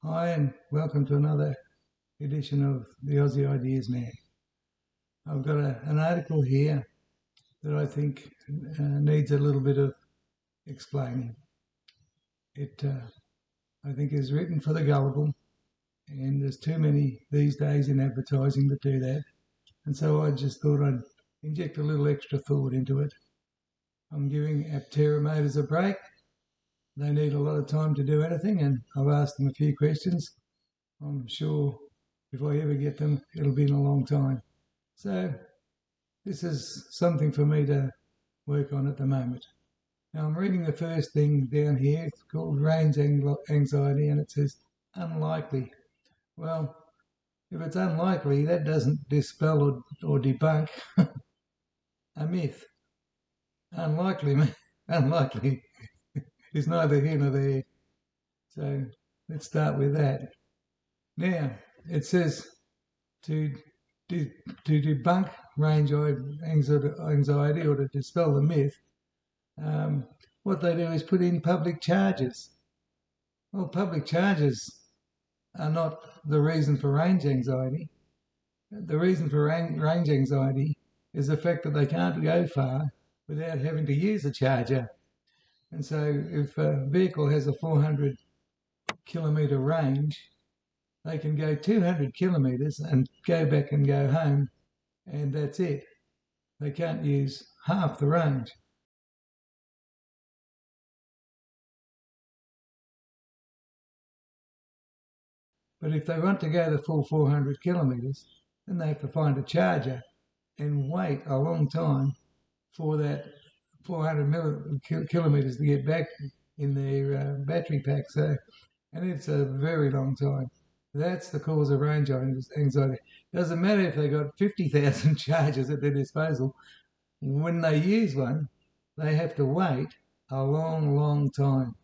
Hi, and welcome to another edition of the Aussie Ideas Man. I've got an article here that I think needs a little bit of explaining. It, I think, is written for the gullible, and there's too many these days in advertising that do that. And so I just thought I'd inject a little extra thought into it. I'm giving Aptera Motors a break. They need a lot of time to do anything, and I've asked them a few questions. I'm sure if I ever get them, it'll be in a long time. So this is something for me to work on at the moment. Now I'm reading the first thing down here. It's called range anxiety, and it says unlikely. Well, if it's unlikely, that doesn't dispel or debunk a myth. Unlikely, unlikely is neither here nor there. So let's start with that. Now it says to to debunk range anxiety or to dispel the myth. What they do is put in public charges. Well, public charges are not the reason for range anxiety. The reason for range anxiety is the fact that they can't go far without having to use a charger. And so if a vehicle has a 400 kilometre range, they can go 200 kilometres and go back and go home, and that's it. They can't use half the range. But if they want to go the full 400 kilometres, then they have to find a charger and wait a long time for that 400 kilometres to get back in their battery pack. So, and it's a very long time. That's the cause of range anxiety. Doesn't matter if they got 50,000 chargers at their disposal. When they use one, they have to wait a long, long time.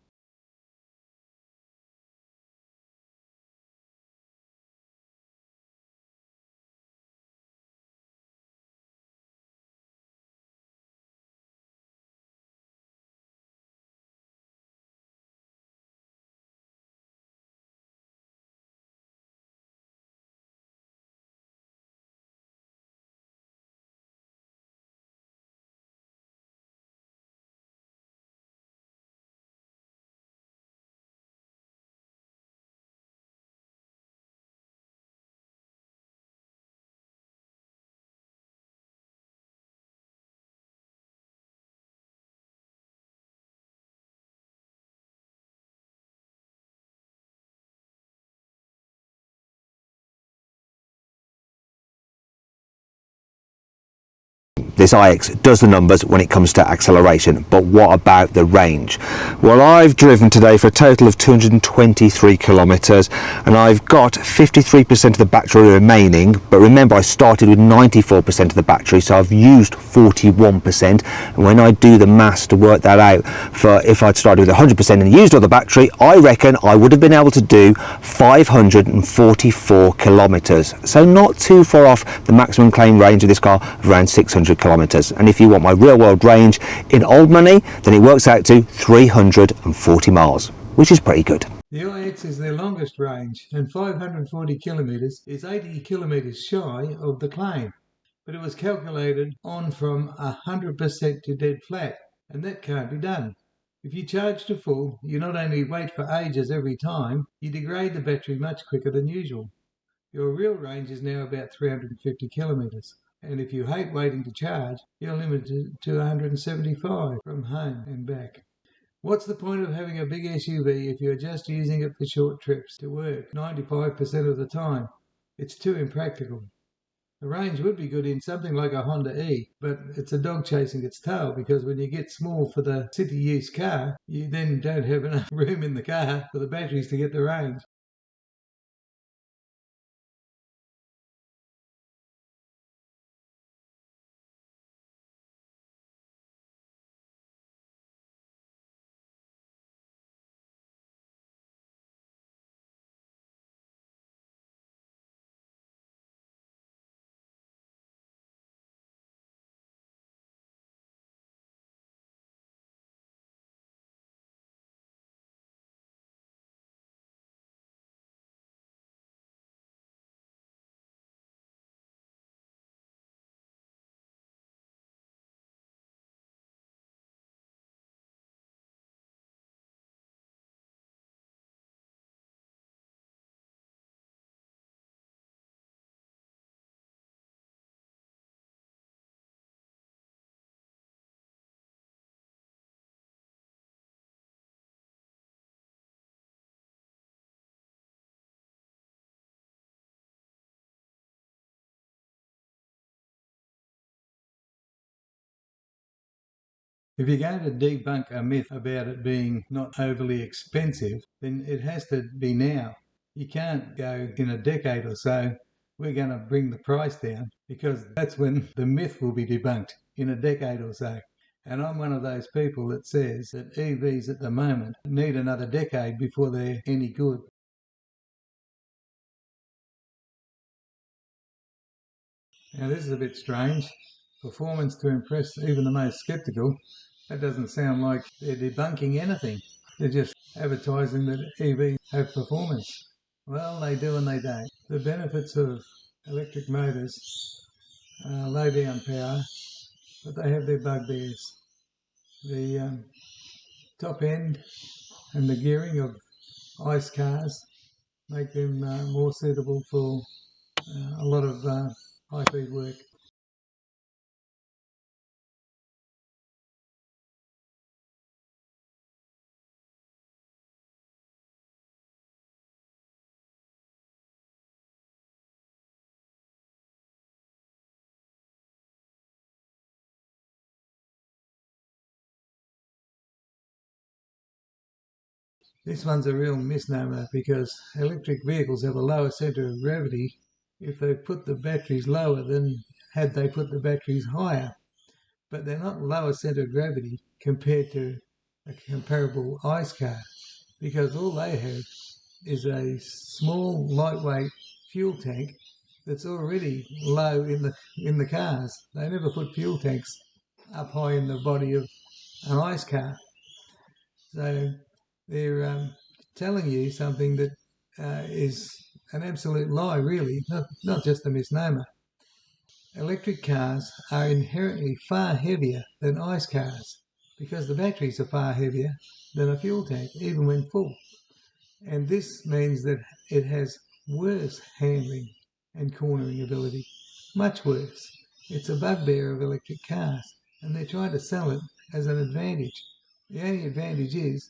This iX does the numbers when it comes to acceleration, but what about the range? Well, I've driven today for a total of 223 kilometres and I've got 53% of the battery remaining, but remember I started with 94% of the battery, so I've used 41%, and when I do the maths to work that out, for if I'd started with 100% and used all the battery, I reckon I would have been able to do 544 kilometres, so not too far off the maximum claim range of this car of around 600 kilometres. And if you want my real world range in old money, then it works out to 340 miles, which is pretty good. The iX is their longest range, and 540 kilometres is 80 kilometres shy of the claim. But it was calculated on from 100% to dead flat, and that can't be done. If you charge to full, you not only wait for ages every time, you degrade the battery much quicker than usual. Your real range is now about 350 kilometres, and if you hate waiting to charge, you're limited to 175 from home and back. What's the point of having a big SUV if you're just using it for short trips to work 95% of the time? It's too impractical. The range would be good in something like a Honda E, but it's a dog chasing its tail, because when you get small for the city use car, you then don't have enough room in the car for the batteries to get the range. If you're going to debunk a myth about it being not overly expensive, then it has to be now. You can't go in a decade or so, we're going to bring the price down, because that's when the myth will be debunked, in a decade or so. And I'm one of those people that says that EVs at the moment need another decade before they're any good. Now this is a bit strange. Performance to impress even the most sceptical. That doesn't sound like they're debunking anything. They're just advertising that EVs have performance. Well, they do and they don't. The benefits of electric motors are low down power, but they have their bugbears. The top end and the gearing of ICE cars make them more suitable for a lot of high-speed work. This one's a real misnomer, because electric vehicles have a lower centre of gravity if they put the batteries lower than had they put the batteries higher. But they're not lower centre of gravity compared to a comparable ICE car, because all they have is a small, lightweight fuel tank that's already low in the cars. They never put fuel tanks up high in the body of an ICE car. So they're telling you something that is an absolute lie, really, not just a misnomer. Electric cars are inherently far heavier than ICE cars, because the batteries are far heavier than a fuel tank, even when full. And this means that it has worse handling and cornering ability, much worse. It's a bugbear of electric cars, and they're trying to sell it as an advantage. The only advantage is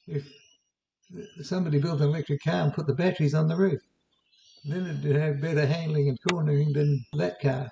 if somebody built an electric car and put the batteries on the roof. Then it'd have better handling and cornering than that car.